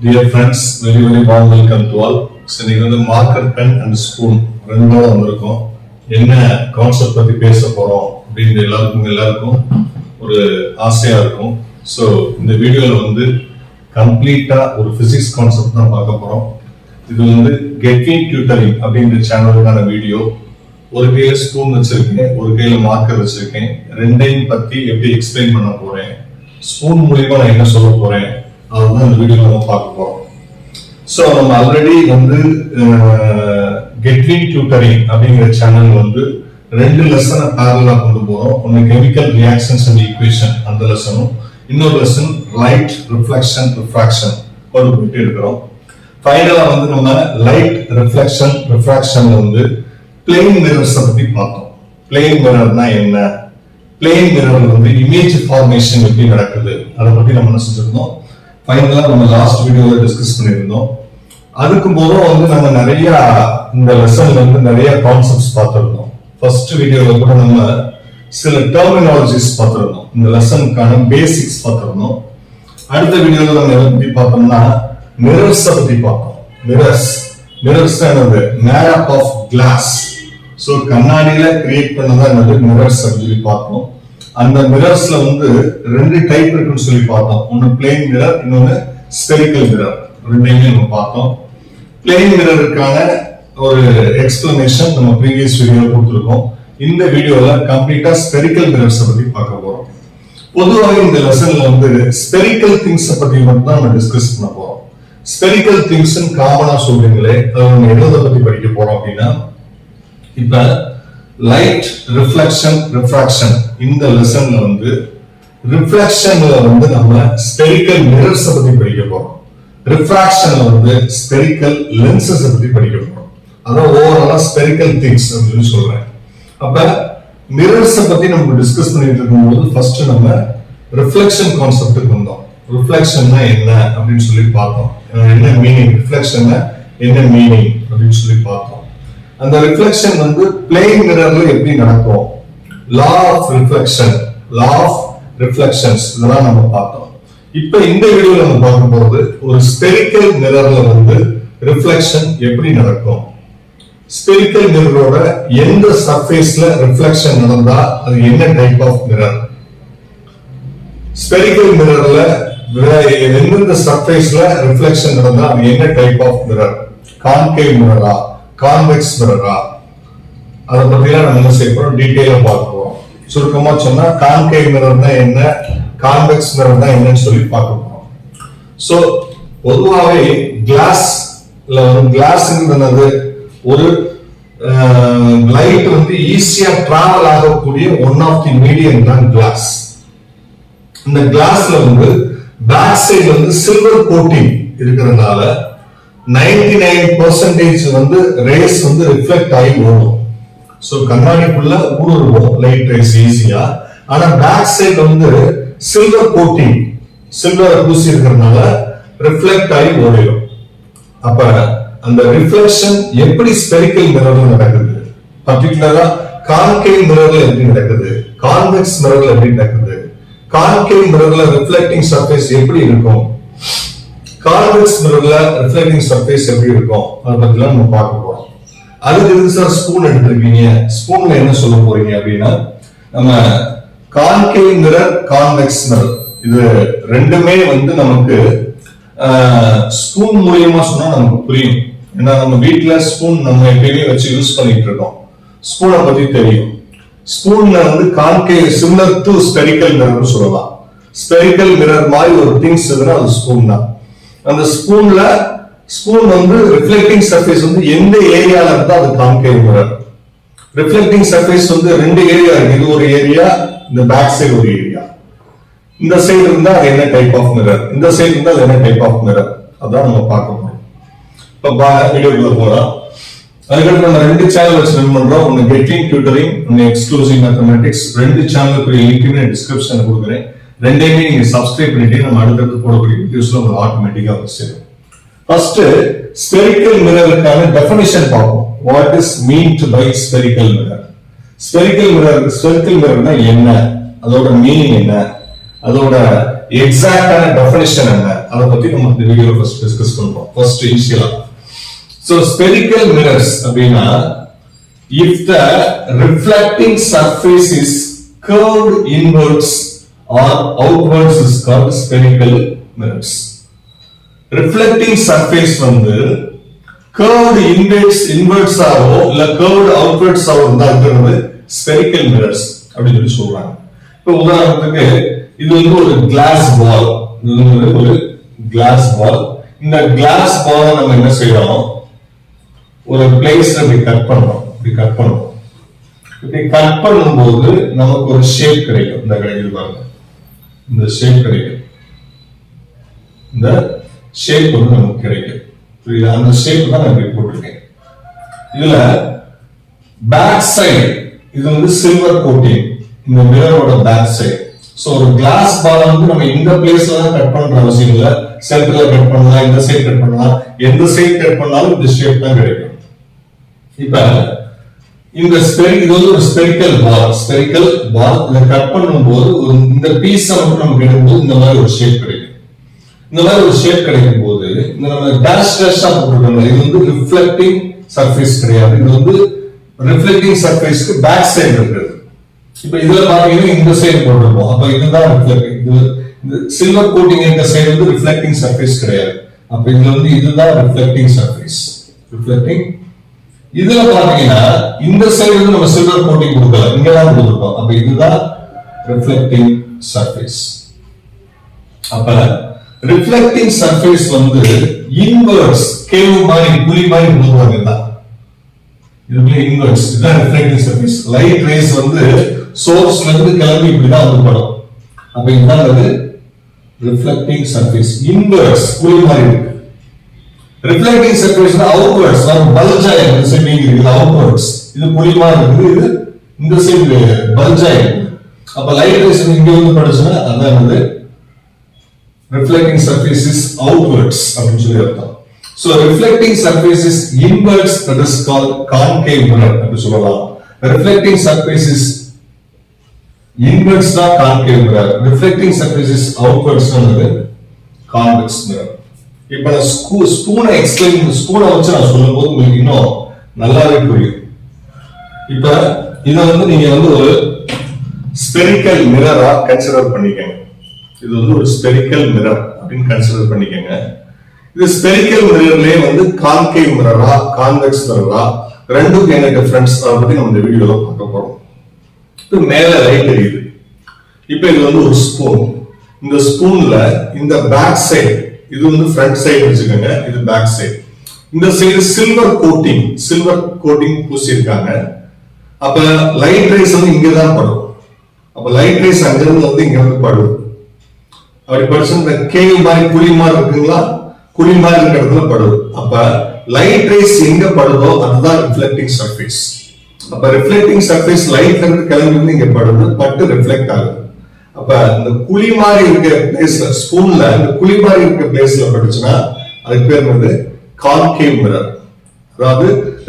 Dear friends, very warm welcome to all. இன்னைக்கு வந்து marker pen and spoon ரெண்டோட வந்திருக்கோம். என்ன கான்செப்ட் பத்தி பேச போறோம் அப்படின்னு எல்லாருக்கும் ஒரு ஆசையா இருக்கும். ஸோ இந்த வீடியோல வந்து கம்ப்ளீட்டா ஒரு பிசிக்ஸ் கான்செப்ட் தான் பார்க்க போறோம். இது வந்து கெட்டிங் டியூட்டரிங் அப்படின்ற சேனலுக்கான வீடியோ. ஒரு கையில ஸ்பூன் வச்சிருக்கேன், ஒரு கையில மார்க்கர் வச்சிருக்கேன். ரெண்டையும் பத்தி எப்படி எக்ஸ்பிளைன் பண்ண போறேன், ஸ்பூன் மூலியமா நான் என்ன சொல்ல போறேன், அதுதான் இந்த வீடியோல நம்ம பார்க்க போறோம். ஸோ நம்ம ஆல்ரெடி வந்து கெட்விங் டியூட்டரிங் அப்படிங்கிற சேனல் வந்து 2 லெசனை பேரலா கொண்டு போறோம். ஒன்னு கெமிக்கல் ரியாக்ஷன்ஸ் அண்ட் ஈக்குவேஷன் அந்த லெசனும், இன்னொரு லெசன் லைட் ரிஃப்ளெக்ஷன் ரிஃப்ராக்ஷன் கொண்டு போயிட்டு இருக்கிறோம். ஃபைனலா வந்து நம்ம லைட் ரிஃப்ளெக்ஷன் ரிஃப்ராக்ஷன்ல வந்து பிளேன் மிரர்ஸ் பத்தி பார்த்தோம். பிளேன் மிரர்னா என்ன, பிளேன் மிரர்ல வந்து இமேஜ் ஃபார்மேஷன் எப்படி நடக்குது அதை பத்தி நம்ம என்ன செஞ்சிருந்தோம். ஃபைனலா நம்ம லாஸ்ட் வீடியோல டிஸ்கஸ் பண்ணியிருந்தோம். அதுக்கு போதும் வந்து நம்ம நிறைய இந்த லெசன்ல வந்து நிறைய கான்செப்ட்ஸ் பார்த்திருந்தோம். ஃபர்ஸ்ட் வீடியோல கூட நம்ம சில டெர்மினாலஜிஸ் பார்த்திருந்தோம், இந்த லெசனுக்கான பேசிக்ஸ் பார்த்திருந்தோம். அடுத்த வீடியோல நம்ம எதை பத்தி பார்த்தோம்னா மிரர்ஸ் பத்தி பார்த்தோம். மிரர்ஸ் என்னது, மேரப் ஆஃப் கிளாஸ். ஸோ கண்ணாடியில கிரியேட் பண்ணதான் என்னது மிரர்ஸ் அப்படின்னு பார்த்தோம். அந்த மிரர்ஸ்ல வந்து 2 டைப் இருக்குன்னு சொல்லி பார்த்தோம். ஒன்னு பிளேன் மிரர், இன்னொன்னு ஸ்பெரிக்கல் மிரர். ரெண்டையுமே நம்ம பார்த்தோம். பிளேன் மிரருக்கான ஒரு எக்ஸ்பிளனேஷன் நம்ம ப்ரீவியஸ் வீடியோல கொடுத்திருக்கோம். இந்த வீடியோல கம்ப்ளீட்டா ஸ்பெரிக்கல் மிரர்ஸ் பத்தி பார்க்க போறோம். பொதுவாக இந்த லெசன்ல வந்து ஸ்பெரிக்கல் திங்ஸ் பத்தி மட்டும் தான் நம்ம டிஸ்கஸ் பண்ண போறோம். ஸ்பெரிக்கல் திங்ஸ் காமனா சொல்றீங்களே, அதை நம்ம எதை பத்தி படிக்க போறோம் அப்படின்னா, இப்ப லைட் ரிஃப்ளெக்ஷன் ரிஃப்ராக்ஷன் இந்த லெசன்ல வந்து ரிஃப்ளெக்ஷன்ல வந்து நம்ம ஸ்பெரிக்கல் மிரர்ஸ் பத்தி படிக்க போறோம். ரிஃப்ராக்ஷன்ல வந்து ஸ்பெரிக்கல் லென்சஸ் பத்தி படிக்க போறோம். அதான் ஓவராலா ஸ்பெரிக்கல் திங்ஸ் அப்படின்னு சொல்றேன். அப்ப மிரர்ஸ் பத்தி நம்ம டிஸ்கஸ் பண்ணிட்டு இருக்கும்போது ஃபர்ஸ்ட் நம்ம ரிஃப்ளெக்ஷன் கான்செப்டுக்கு வந்தோம். ரிஃப்ளெக்ஷன்னா என்ன அப்படின்னு சொல்லி பார்த்தோம். என்ன மீனிங், ரிஃப்ளெக்ஷன்னா என்ன மீனிங் அப்படின்னு சொல்லி பார்த்தோம். அந்த ரிஃப்ளெக்ஷன் வந்து பிளேன் மிரர்ல எப்படி நடக்கும், law of reflection, law of reflections இதெல்லாம் நம்ம பார்த்தோம். இப்ப இந்த வீடியோல நம்ம பார்க்க போறது ஒரு ஸ்பெரிக்கல் மிரர்ல வந்து ரிஃப்ளெக்ஷன் எப்படி நடக்கும். ஸ்பெரிக்கல் மிரரோட எந்த சர்ஃபேஸ்ல ரிஃப்ளெக்ஷன் நடந்தா அது என்ன டைப் ஆஃப் மிரர், ஸ்பெரிக்கல் மிரர்ல எந்தெந்த சர்ஃபேஸ்ல ரிஃப்ளெக்ஷன் நடந்தா அது என்ன டைப் ஆஃப் மிரர், கான்கேவ் மிரரா கான்வெக்ஸ் மிரரா, அதை பத்திலாம் நம்ம என்ன செய்ய போறோம், டீடைலா பார்க்க போறோம். சுருக்கமா சொன்னா கான்கேவ் மிரர்னா என்ன, கான்வெக்ஸ் மிரர்னா என்னன்னு சொல்லி பார்க்க போறோம். சோ பொதுவாகவே கிளாஸ்ங்கிறது ஒரு லைட் வந்து ஈஸியா டிராவல் ஆகக்கூடிய ஒன் ஆஃப் தி மீடியம் தான் கிளாஸ். இந்த கிளாஸ்ல வந்து பேக் சைடு வந்து சில்வர் கோட்டிங் இருக்கிறதுனால 99% வந்து ரேஸ் வந்து ரிஃப்ளெக்ட் ஆகி ஓடும். சோ கண்ணாடிக்குள்ள ஊடுருவோம் லைட் ரேஸ் ஈஸியா. ஆனா பேக் சைடு வந்து சில்வர் கோட்டிங், சில்வர் பூசி இருக்கிறதுனால ரிஃப்ளெக்ட் ஆகி ஓடிடும். அப்ப அந்த ரிஃப்ளெக்ஷன் எப்படி ஸ்பெரிக்கல் மிரர்ல நடக்குது, பர்டிகுலரா கான்கேவ் மிரர்ல எப்படி நடக்குது, கான்வெக்ஸ் மிரர்ல எப்படி நடக்குது, கான்கேவ் மிரர்ல ரிஃப்ளெக்டிங் சர்ஃபேஸ் எப்படி இருக்கும், கான்வெக்ஸ் மிரர்ல ரிஃப்ளெக்டிங் சர்ஃபேஸ் எப்படி இருக்கும், அதை பத்திலாம் நம்ம பார்க்க போறோம். அதுக்கு எதுக்கு சார் ஸ்பூன் எடுத்திருக்கீங்க, ஸ்பூன்ல என்ன சொல்ல போறீங்க அப்படின்னா, நம்ம கான்கேவ் மிரர் கான்வெக்ஸ் மிரர் இது ரெண்டுமே வந்து நமக்கு ஸ்பூன் மூலியமா சொன்னா நமக்கு புரியும். ஏன்னா நம்ம வீட்டுல ஸ்பூன் நம்ம எப்பயுமே வச்சு யூஸ் பண்ணிட்டு இருக்கோம், ஸ்பூனை பத்தி தெரியும். ஸ்பூன்ல வந்து concave similar to spherical mirror சொல்லலாம். ஸ்பெரிக்கல் மிரர் மாதிரி ஒரு திங்ஸ் இருக்குன்னா அது ஸ்பூன் தான். அந்த ஸ்பூன் வந்து ரிஃப்ளெக்டிங் சர்ஃபேஸ் வந்து எந்த ஏரியால இருந்தா அது கான்கேவ் மிரர். ரிஃப்ளெக்டிங் சர்ஃபேஸ் வந்து 2 ஏரியா இருக்கு. இது ஒரு ஏரியா, இந்த பேக் சைடு ஒரு ஏரியா. இந்த சைடு இருந்தா அது என்ன டைப் ஆஃப் மிரர், இந்த சைடு இருந்தா அது என்ன டைப் ஆஃப் மிரர், அதான் நம்ம பார்க்க போறோம். இப்ப வீடியோக்குள்ள போறோம். அதுக்கடுத்து நம்ம 2 சேனல் வச்சு ரன் பண்றோம். ஒன்னு கெட்டிங் டியூட்டரிங், ஒன்னு எக்ஸ்க்ளூசிவ் மேத்தமேட்டிக்ஸ். 2 சேனலுக்கு லிங்க்மே டிஸ்கிரிப்ஷன்ல கொடுக்குறேன். ரெண்டையுமே நீங்க சப்ஸ்கிரைப் பண்ணிட்டு நம்ம அடுத்தடுத்து போடக்கூடிய வீடியோஸ்ல உங்களுக்கு ஆட்டோமேட்டிக்கா வச்சிடும். ஃபர்ஸ்ட் ஸ்பெரிக்கல் மிரருக்கான டெஃபினிஷன் பார்ப்போம். What is meant by spherical mirror. Spherical மிரர்னா என்ன, அதோட மீனிங் என்ன, அதோட எக்ஸாக்டான டெஃபினிஷன் என்ன, அதை பத்தி நம்ம இந்த வீடியோல ஃபர்ஸ்ட் டிஸ்கஸ் பண்றோம். ஃபர்ஸ்ட் இனிஷியலா சோ ஸ்பெரிக்கல் மிரர்ஸ் அப்படின்னா if the reflecting surface is curved inwards or outwards is called spherical mirrors. Reflecting surface வந்து curved inwards ஆவோ இல்ல curved outwards ஆவோ இருந்தா அது spherical mirrors அப்படி சொல்லி சொல்றாங்க. இப்போ உதாரணத்துக்கு இது வந்து ஒரு கிளாஸ் பால், இது வந்து ஒரு கிளாஸ் பால். இந்த கிளாஸ் பால் நம்ம என்ன செய்யறோம், ஒரு பிளேஸ்ல இப்படி கட் பண்றோம். இப்படி கட் பண்ணும்போது நமக்கு ஒரு ஷேப் கிடைக்கும். இந்த கிடைக்குது பாருங்க, இந்த ஷேப் கிடைக்கும். இந்த ஷேப் வந்து நமக்கு கிடைக்கும். புரியுதா? அந்த ஷேப் தான் நான் இப்படி போட்டிருக்கேன். இதுல பேக் சைடு இது வந்து சில்வர் கோட்டிங், இந்த மிரரோட பேக் சைடு. சோ ஒரு கிளாஸ் பால் வந்து நம்ம இந்த பிளேஸ்ல தான் கட் பண்ற அவசியம் இல்ல. சென்டர்ல கட் பண்ணலாம், இந்த சைடு கட் பண்ணலாம், எந்த சைடு கட் பண்ணாலும் இந்த ஷேப் தான் கிடைக்கும். இப்ப இந்த இது வந்து ஒரு ஸ்பெரிக்கல் பால். இதை கட் பண்ணும்போது இந்த பீஸ் மட்டும் நமக்கு எடுக்கும்போது இந்த மாதிரி ஒரு ஷேப் கிடைக்கும். இந்த மாதிரி ஒரு ஷேப் கிடைக்கும் போது இந்த நம்ம டேஷ் டேஷா போட்டுருக்கோம், இது வந்து ரிஃப்ளெக்டிங் சர்ஃபேஸ் கிடையாது. இது வந்து ரிஃப்ளெக்டிங் சர்ஃபேஸ்க்கு பேக் சைடு இருக்குது. இப்ப இதுல பாத்தீங்கன்னா இந்த சைடு போட்டிருப்போம். அப்ப இதுதான் ரிஃப்ளெக்டிங். இந்த சில்வர் கோட்டிங் இருக்க சைடு வந்து ரிஃப்ளெக்டிங் சர்ஃபேஸ் கிடையாது. அப்ப இதுல வந்து இதுதான் ரிஃப்ளெக்டிங் சர்ஃபேஸ். இதுல பாத்தீங்கன்னா இந்த சைடு வந்து நம்ம சில்வர் கோட்டிங் கொடுக்கல, இங்கதான் கொடுத்துருக்கோம். அப்ப இதுதான் ரிஃப்ளெக்டிங் சர்ஃபேஸ். அப்ப ரிஃப்ளெக்டிங் சர்ஃபேஸ் வந்து இன்வெர்ஸ் கேவ் மாதிரி குழி மாதிரி கொடுக்குறாங்க. தான் இதுல இன்வெர்ஸ், இதுதான் ரிஃப்ளெக்டிங் சர்ஃபேஸ். லைட் ரேஸ் வந்து சோர்ஸ்ல இருந்து கிளம்பி இப்படிதான் வந்து படும். அப்ப இதுதான் அது ரிஃப்ளெக்டிங் சர்ஃபேஸ். இன்வெர்ஸ் குழி மாதிரி இருக்கு. ரிஃப்ளெக்டிங் சர்ஃபேஸ் அவுட்வர்ட்ஸ் பல்ஜா இருக்கு. இது அவுட்வர்ட்ஸ், இது குழி மாதிரி இருக்குது. இது இந்த சைடு பல்ஜா இருக்கு. அப்ப லைட் ரேஸ் இங்க வந்து படுச்சுன்னா அதான் வந்து reflecting surface is outwards அப்படின்னு சொல்லி அர்த்தம். So reflecting surface is inwards, that is called concave mirror அப்படி சொல்லலாம். Reflecting surface is inwards தான் concave mirror. Reflecting surface is outwards வந்து convex mirror. இப்ப நான் ஸ்பூனை வச்சு நான் சொல்லும்போது உங்களுக்கு இன்னும் நல்லாவே புரியும். இப்ப இத வந்து நீங்க வந்து ஒரு ஸ்பெரிக்கல் மிரரா கன்சிடர் பண்ணிக்கங்க. இது வந்து ஒரு ஸ்பெரிக்கல் மிரர் அப்படின்னு கன்சிடர் பண்ணிக்கங்க. இது ஸ்பெரிக்கல் மிரர்லயே வந்து கான்கேவ் மிரரா கான்வெக்ஸ் மிரரா ரெண்டுக்கும் என்ன டிஃபரன்ஸ் அதை பத்தி நம்ம இந்த வீடியோல பார்க்க போறோம். இது மேல லைட் தெரியுது. இப்ப இது வந்து ஒரு ஸ்பூன். இந்த ஸ்பூன்ல இந்த பேக் சைடு, இது வந்து ஃப்ரண்ட் சைடு வச்சுக்கோங்க, இது பேக் சைடு. இந்த சைடு சில்வர் கோட்டிங் பூசியிருக்காங்க. அப்ப லைட் ரேஸ் வந்து இங்கதான் படும். அப்ப லைட் ரேஸ் அங்கிருந்து வந்து இங்க வந்து படும். அப்படி படிச்சு இந்த கேவ் மாதிரி குழி மாதிரி இருக்குங்களா, குழி மாதிரி இருக்கிற இடத்துல படுது. அப்ப லைட் ரேஸ் எங்க படுதோ அதுதான் ரிஃப்ளெக்டிங் சர்ஃபேஸ். அப்ப ரிஃப்ளெக்டிங் சர்ஃபேஸ் லைட்ல இருந்து கிளம்பி இங்க படுது, பட்டு ரிஃப்ளெக்ட் ஆகுது. அப்ப இந்த குழி மாதிரி இருக்கிற பிளேஸ்ல, ஸ்பூன்ல இந்த குழி மாதிரி இருக்கிற பிளேஸ்ல பட்டுச்சுன்னா அதுக்கு பேர் வந்து கான்கேவ் மிரர். அதாவது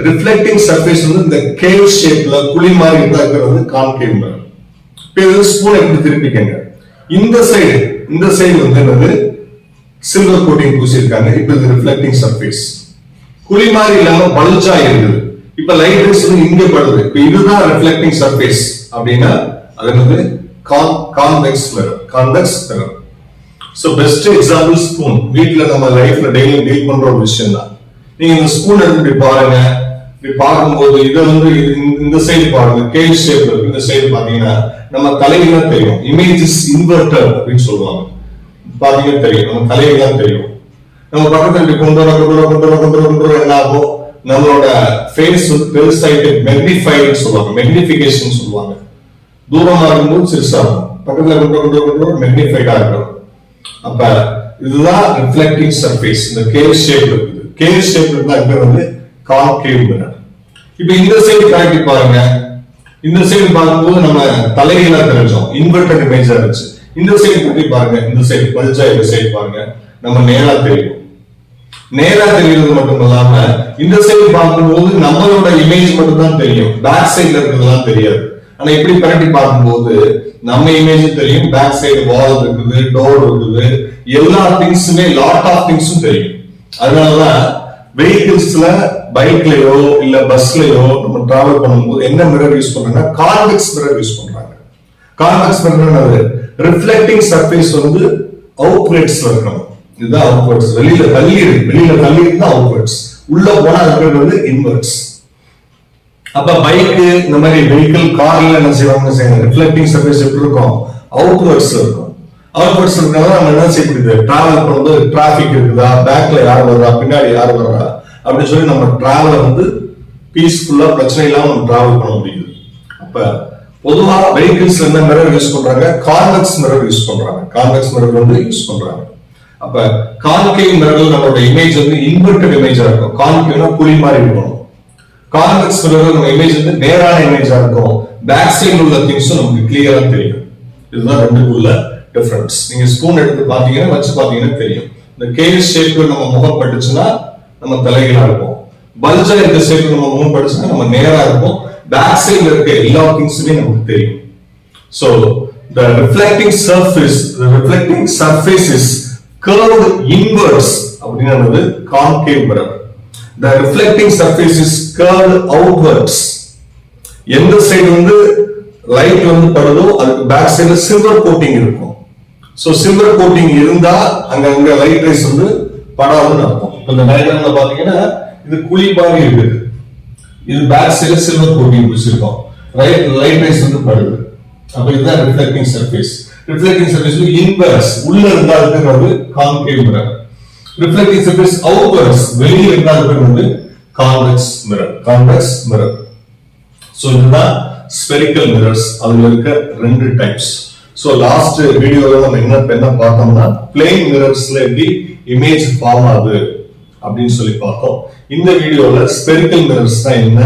ரிஃப்ளெக்டிங் சர்ஃபேஸ் வந்து இந்த கேவ் ஷேப்ல குழி மாதிரி இருந்தா வந்து கான்கேவ் மிரர். இப்ப ஸ்பூன் எப்படி திருப்பிக்கங்க, இந்த சைடு வந்து என்னது சில்வர் கோட்டிங் பூசியிருக்காங்க. இப்ப இது ரிஃப்ளெக்டிங் சர்ஃபேஸ். குழி மாதிரி இல்லாம பல்ஜா இருக்குது. இப்ப லைட் ரேஸ் வந்து இங்க படுது. இப்ப இதுதான் ரிஃப்ளெக்டிங் சர்ஃபேஸ் அப்படின்னா அது வந்து convex mirror. So best example spoon. வீட்ல நம்ம லைஃப்ல டெய்லி டீல் பண்ற ஒரு விஷயம் தான். நீங்க இந்த ஸ்பூன் எடுத்து பாருங்க. இப்படி பார்க்கும்போது இதை வந்து இந்த சைடு பாருங்க, கேவ் ஷேப் இருக்கு. இந்த சைடு பாத்தீங்கன்னா நம்ம தலையில தெரியும். இமேஜ் இஸ் இன்வெர்டர் அப்படின்னு சொல்லுவாங்க. பாத்தீங்கன்னா தெரியும், நம்ம தலையில தெரியும். நம்ம பக்கத்துல கொண்டு வர என்ன ஆகும், நம்மளோட ஃபேஸ் பெருசாயிட்டு மெக்னிஃபைடுன்னு சொல்லுவாங்க, மெக்னிஃபிகேஷன் சொல்லுவாங்க. தூரமா இருக்கும்போது சிறுசாகும், பக்கத்துல கொண்டு மெக்னிஃபைடா இருக்கும். அப்ப இதுதான் ரிஃப்ளெக்டிங் சர்ஃபேஸ். இந்த கேவ் ஷேப் இருக்குது. கேவ் ஷேப் இருந்தா இங்க வந்து கான்கேவ் மிரர். இப்ப இந்த சைடு காட்டி பாருங்க. இந்த சைடு பார்க்கும்போது நம்ம தலைகீழா தெரிஞ்சோம், இன்வெர்டட் இமேஜா இருந்துச்சு. இந்த சைடு கட்டி பாருங்க, இந்த சைடு பல்ஜா, இந்த சைடு பாருங்க நம்ம நேரா தெரியும். நேரா தெரியுறது மட்டும் இல்லாம இந்த சைடு பார்க்கும்போது நம்மளோட இமேஜ் மட்டும் தான் தெரியும், பேக் சைடுல இருக்கிறதுலாம் தெரியாது. ஆனா இப்படி பரட்டி பார்க்கும்போது நம்ம இமேஜ் தெரியும். பேக் சைடு வால் இருக்குது, டோர் இருக்குது, எல்லா திங்ஸுமே லாட் ஆஃப் திங்ஸும் தெரியும். அதனாலதான் வெஹிக்கிள்ஸ்ல பைக்லயோ இல்ல பஸ்லயோ நம்ம டிராவல் பண்ணும்போது என்ன மிரர் யூஸ் பண்றாங்கன்னா கான்வெக்ஸ் மிரர் யூஸ் பண்றாங்க. கான்வெக்ஸ் மிரர் ரிஃப்ளெக்டிங் சர்ஃபேஸ் வந்து அவுட்வர்ட்ஸ்ல இருக்கணும். இதுதான் அவுட்வர்ட்ஸ். வெளியில தள்ளி இருந்தா அவுட்வர்ட்ஸ், உள்ள போனா இருக்கிறது வந்து இன்வர்ட்ஸ். அப்ப பைக் இந்த மாதிரி வெஹிக்கிள் கார்ல என்ன செய்வாங்க, ரிஃப்ளெக்டிங் சர்ஃபேஸ் எப்படி இருக்கும், அவுட்வர்ட்ஸ்ல இருக்கும். அவுட்வர்ட்ஸ் இருக்கனால நம்ம என்ன செய்ய முடியுது, டிராவல் பண்ணும்போது டிராபிக் இருக்குதா, பேக்ல யார் வர்றா, பின்னாடி யார் வர்றா அப்படின்னு சொல்லி நம்ம டிராவலை வந்து பீஸ்ஃபுல்லா பிரச்சனை இல்லாம நம்ம டிராவல் பண்ண முடியுது. அப்ப பொதுவா வெஹிக்கிள்ஸ்ல என்ன மிரர் யூஸ் பண்றாங்க, கான்வெக்ஸ் மிரர் யூஸ் பண்றாங்க. கான்வெக்ஸ் மிரர் வந்து யூஸ் பண்றாங்க. அப்ப கான்கேவ் மிரர்ல நம்மளோட இமேஜ் வந்து இன்வெர்டட் இமேஜா இருக்கும். கான்கேவ்னா குழி மாதிரி இருக்கணும். கான்வெக்ஸ் மிரர்ல நம்ம இமேஜ் வந்து நேரான இமேஜா இருக்கும். பேக் சைடு உள்ள திங்ஸும் நமக்கு கிளியரா தெரியும். இதுதான் ரெண்டுக்குள்ள டிஃபரன்ஸ். நீங்க ஸ்பூன் எடுத்து பாத்தீங்கன்னா வச்சு பாத்தீங்கன்னா தெரியும். இந்த கேவ் ஷேப்ல நம்ம முகம் பட்டுச்சுன்னா நம்ம தலைகளா இருப்போம். பல்ஜா இருக்க ஷேப்ல நம்ம முகம் பட்டுச்சுன்னா நம்ம நேரா இருப்போம். பேக் சைடுல இருக்க எல்லா திங்ஸுமே நமக்கு தெரியும். So the reflecting surface is curved inwards அப்படிங்கிறது concave mirror. The reflecting surface is curved outwards. எந்த சைடு வந்து லைட் வந்து படுதோ அதுக்கு பேக் சைடுல சில்வர் கோட்டிங் இருக்கும். சோ சில்வர் கோட்டிங் இருந்தா அங்க லைட் ரேஸ் வந்து படாதுன்னு அர்த்தம். இந்த டயகிராம்ல பாத்தீங்கன்னா இது குழி மாதிரி இருக்குது. இது பேக் சைடுல சில்வர் கோட்டிங் வச்சிருக்கோம். லைட் ரேஸ் வந்து படுது. அப்ப இதுதான் reflecting surface. Reflecting surface inverse உள்ள இருந்தா இருக்கிறது கான்கேவ் மிரர். ரிஃப்ளெக்டிங் சர்ஃபேஸ் அவுட்வர்ஸ் வெளியே இருந்தா இருக்கிறது கான்வெக்ஸ் மிரர். சோ இதுதான் ஸ்பெரிக்கல் மிரர்ஸ். அதுல இருக்க ரெண்டு டைப்ஸ். சோ லாஸ்ட் வீடியோல நம்ம என்ன பார்த்தோம்னா பிளேன் மிரர்ஸ்ல எப்படி இமேஜ் ஃபார்ம் ஆகுது அப்படின்னு சொல்லி பார்த்தோம். இந்த வீடியோல ஸ்பெரிக்கல் மிரர்ஸ் தான் என்ன,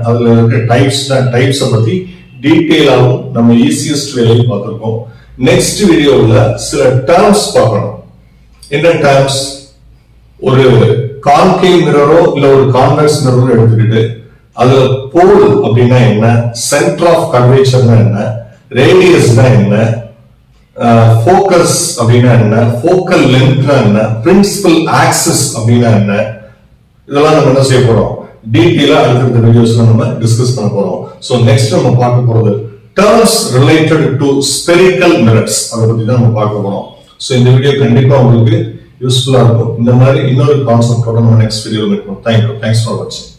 அதுல இருக்க டைப்ஸ் பத்தி டீடைலாவும் நம்ம ஈஸியஸ்ட் வேலையை பார்த்திருக்கோம். நெக்ஸ்ட் வீடியோல சில டேர்ம்ஸ் பார்க்கணும். என்ன டேர்ம்ஸ், ஒரு கான்கேவ் மிரரோ இல்ல ஒரு கான்வெக்ஸ் மிரரோ எடுத்துக்கிட்டு அதுல போல் அப்படின்னா என்ன, சென்டர் ஆஃப் கர்வேச்சர்னா என்ன, ரேடியஸ்னா என்ன, ஃபோக்கஸ் அப்படின்னா என்ன, ஃபோக்கல் லென்த்னா என்ன, பிரின்சிபல் ஆக்சிஸ் அப்படின்னா என்ன, இதெல்லாம் நம்ம என்ன செய்ய போறோம் டீடைலா அடுத்த வீடியோஸ்ல நம்ம டிஸ்கஸ் பண்ண போறோம். சோ நெக்ஸ்ட் நம்ம பார்க்க போறது terms related to spherical mirrors, அதை பத்தி தான் நம்ம பார்க்க போறோம். சோ இந்த வீடியோ கண்டிப்பா உங்களுக்கு யூஸ்ஃபுல்லா இருக்கும். இந்த மாதிரி இன்னொரு கான்செப்டோட நம்ம நெக்ஸ்ட் வீடியோல மீட் பண்ணுவோம். தேங்க்ஸ் ஃபார் வாட்சிங்.